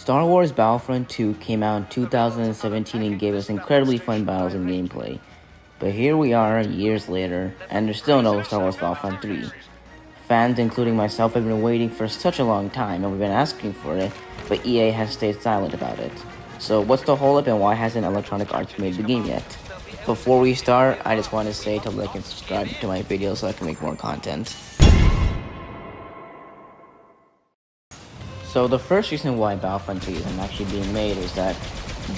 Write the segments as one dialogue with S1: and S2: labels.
S1: Star Wars Battlefront 2 came out in 2017 and gave us incredibly fun battles and gameplay. But here we are, years later, and there's still no Star Wars Battlefront 3. Fans, including myself, have been waiting for such a long time, and we've been asking for it, but EA has stayed silent about it. So what's the holdup and why hasn't Electronic Arts made the game yet? Before we start, I just want to say to like and subscribe to my videos so I can make more content. So the first reason why Battlefront 3 isn't actually being made is that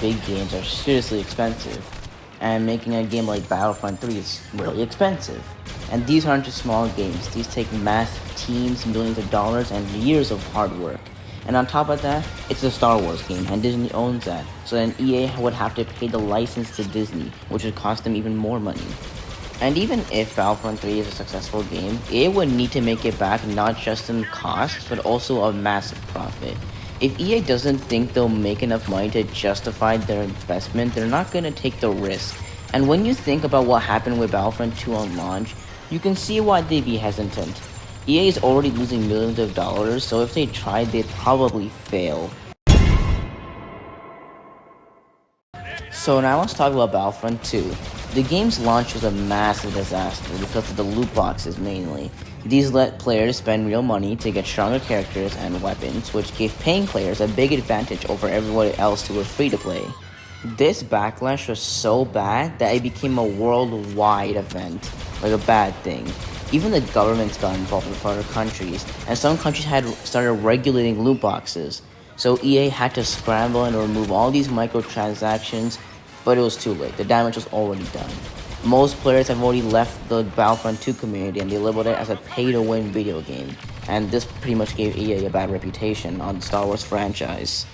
S1: big games are seriously expensive, and making a game like Battlefront 3 is really expensive. And these aren't just small games, these take massive teams, millions of dollars, and years of hard work. And on top of that, it's a Star Wars game, and Disney owns that, so then EA would have to pay the license to Disney, which would cost them even more money. And even if Battlefront 3 is a successful game, EA would need to make it back not just in cost, but also a massive profit. If EA doesn't think they'll make enough money to justify their investment, they're not going to take the risk. And when you think about what happened with Battlefront 2 on launch, you can see why they'd be hesitant. EA is already losing millions of dollars, so if they tried, they'd probably fail. So now let's talk about Battlefront 2. The game's launch was a massive disaster because of the loot boxes mainly. These let players spend real money to get stronger characters and weapons, which gave paying players a big advantage over everybody else who were free to play. This backlash was so bad that it became a worldwide event, like a bad thing. Even the governments got involved with other countries, and some countries had started regulating loot boxes. So EA had to scramble and remove all these microtransactions, but it was too late. The damage was already done. Most players have already left the Battlefront 2 community and they labeled it as a pay-to-win video game. And this pretty much gave EA a bad reputation on the Star Wars franchise.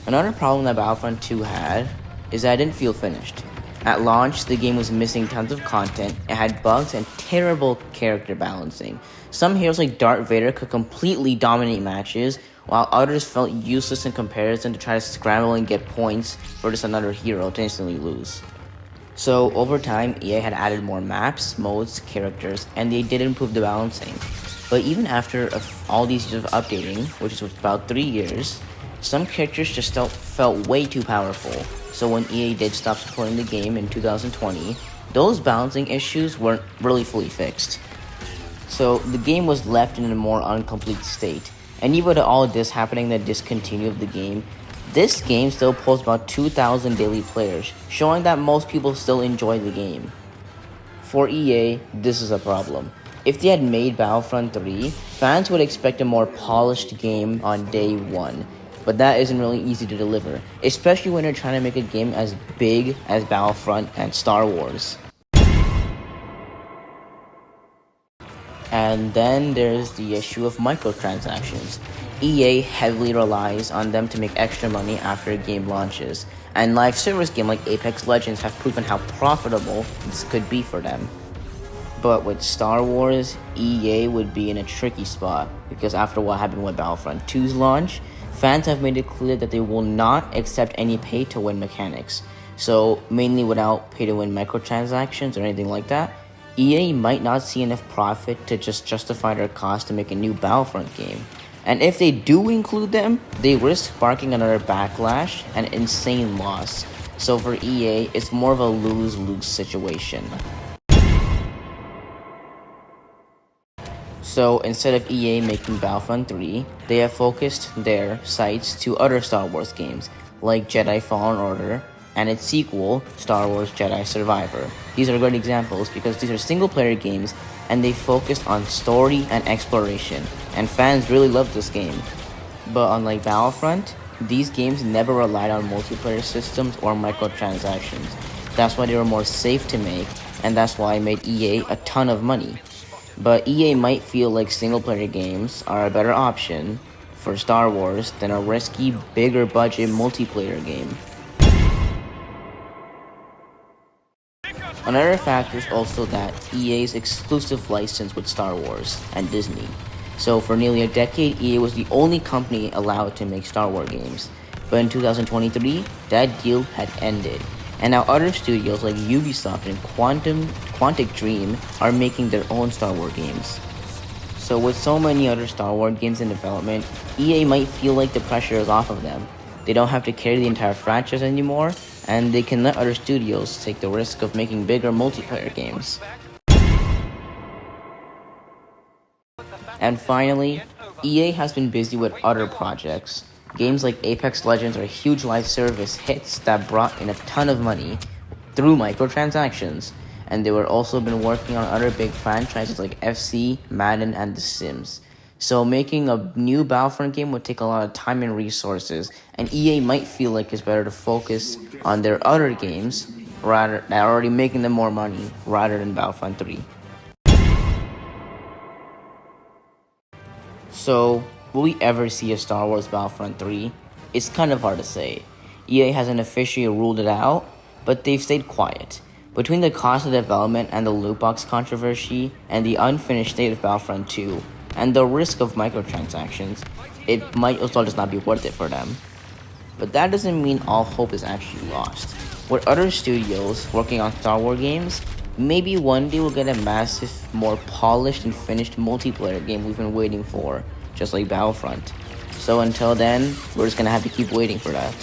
S1: Another problem that Battlefront 2 had is that it didn't feel finished. At launch, the game was missing tons of content, it had bugs and terrible character balancing. Some heroes like Darth Vader could completely dominate matches, while others felt useless in comparison to try to scramble and get points for just another hero to instantly lose. So over time, EA had added more maps, modes, characters, and they did improve the balancing. But even after all these years of updating, which is about 3 years, some characters just felt way too powerful. So when EA did stop supporting the game in 2020, those balancing issues weren't really fully fixed. So the game was left in a more incomplete state. And even with all this happening, the discontinue of the game, this game still pulls about 2,000 daily players, showing that most people still enjoy the game. For EA, this is a problem. If they had made Battlefront 3, fans would expect a more polished game on day one. But that isn't really easy to deliver, especially when you're trying to make a game as big as Battlefront and Star Wars. And then there's the issue of microtransactions. EA heavily relies on them to make extra money after a game launches, and live service games like Apex Legends have proven how profitable this could be for them. But with Star Wars, EA would be in a tricky spot, because after what happened with Battlefront 2's launch, fans have made it clear that they will not accept any pay-to-win mechanics. So, mainly without pay-to-win microtransactions or anything like that, EA might not see enough profit to just justify their cost to make a new Battlefront game. And if they do include them, they risk sparking another backlash and insane loss. So for EA, it's more of a lose-lose situation. So instead of EA making Battlefront 3, they have focused their sights to other Star Wars games, like Jedi Fallen Order, and its sequel, Star Wars Jedi Survivor. These are good examples because these are single-player games and they focused on story and exploration, and fans really love this game. But unlike Battlefront, these games never relied on multiplayer systems or microtransactions. That's why they were more safe to make, and that's why it made EA a ton of money. But EA might feel like single-player games are a better option for Star Wars than a risky, bigger budget multiplayer game. Another factor is also that EA's exclusive license with Star Wars and Disney. So for nearly a decade, EA was the only company allowed to make Star Wars games. But in 2023, that deal had ended. And now other studios like Ubisoft and Quantic Dream are making their own Star Wars games. So with so many other Star Wars games in development, EA might feel like the pressure is off of them. They don't have to carry the entire franchise anymore, and they can let other studios take the risk of making bigger multiplayer games. And finally, EA has been busy with other projects. Games like Apex Legends are huge live service hits that brought in a ton of money through microtransactions, and they were also been working on other big franchises like FC, Madden, and The Sims. So making a new Battlefront game would take a lot of time and resources, and EA might feel like it's better to focus on their other games that are already making them more money rather than Battlefront 3. So, will we ever see a Star Wars Battlefront 3? It's kind of hard to say. EA hasn't officially ruled it out, but they've stayed quiet. Between the cost of development and the loot box controversy, and the unfinished state of Battlefront 2, and the risk of microtransactions, it might as well just not be worth it for them. But that doesn't mean all hope is actually lost. With other studios working on Star Wars games, maybe one day we'll get a massive, more polished and finished multiplayer game we've been waiting for, just like Battlefront. So until then, we're just gonna have to keep waiting for that.